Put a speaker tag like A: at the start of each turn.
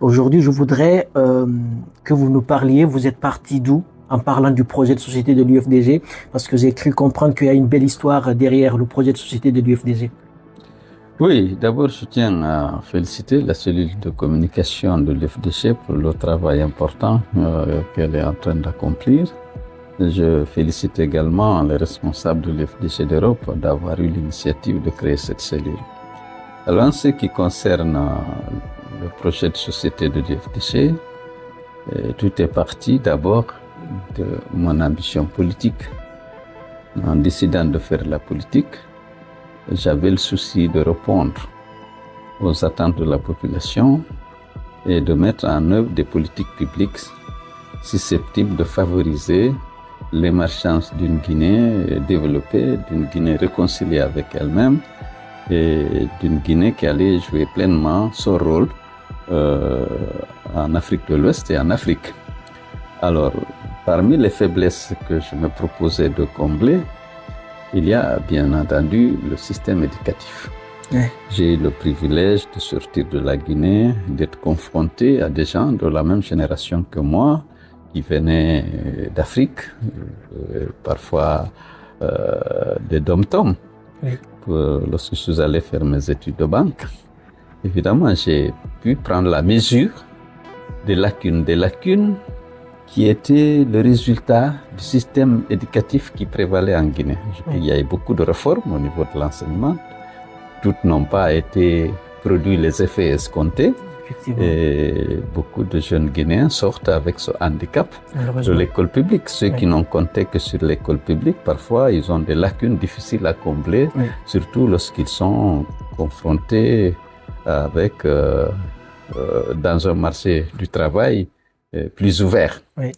A: Aujourd'hui, je voudrais que vous nous parliez, vous êtes parti d'où en parlant du projet de société de l'UFDG, parce que j'ai cru comprendre qu'il y a une belle histoire derrière le projet de société de l'UFDG.
B: Oui, d'abord, je tiens à féliciter la cellule de communication de l'UFDG pour le travail important qu'elle est en train d'accomplir. Je félicite également les responsables de l'UFDG d'Europe d'avoir eu l'initiative de créer cette cellule. Alors, en ce qui concerne le projet de société de l'UFDG, tout est parti d'abord de mon ambition politique. En décidant de faire la politique, j'avais le souci de répondre aux attentes de la population et de mettre en œuvre des politiques publiques susceptibles de favoriser l'émergence d'une Guinée développée, d'une Guinée réconciliée avec elle-même et d'une Guinée qui allait jouer pleinement son rôle en Afrique de l'Ouest et en Afrique. Alors, parmi les faiblesses que je me proposais de combler, il y a bien entendu le système éducatif.
A: Ouais.
B: J'ai eu le privilège de sortir de la Guinée, d'être confronté à des gens de la même génération que moi, qui venaient d'Afrique, parfois des dom-toms.
A: Oui.
B: Lorsque je suis allé faire mes études de banque, évidemment, j'ai pu prendre la mesure des lacunes qui était le résultat du système éducatif qui prévalait en Guinée. Il y a eu beaucoup de réformes au niveau de l'enseignement. Toutes n'ont pas été produit les effets escomptés. Et beaucoup de jeunes Guinéens sortent avec ce handicap de l'école publique. Ceux qui n'ont compté que sur l'école publique, parfois, ils ont des lacunes difficiles à combler, surtout lorsqu'ils sont confrontés avec, dans un marché du travail plus ouvert.
A: Oui.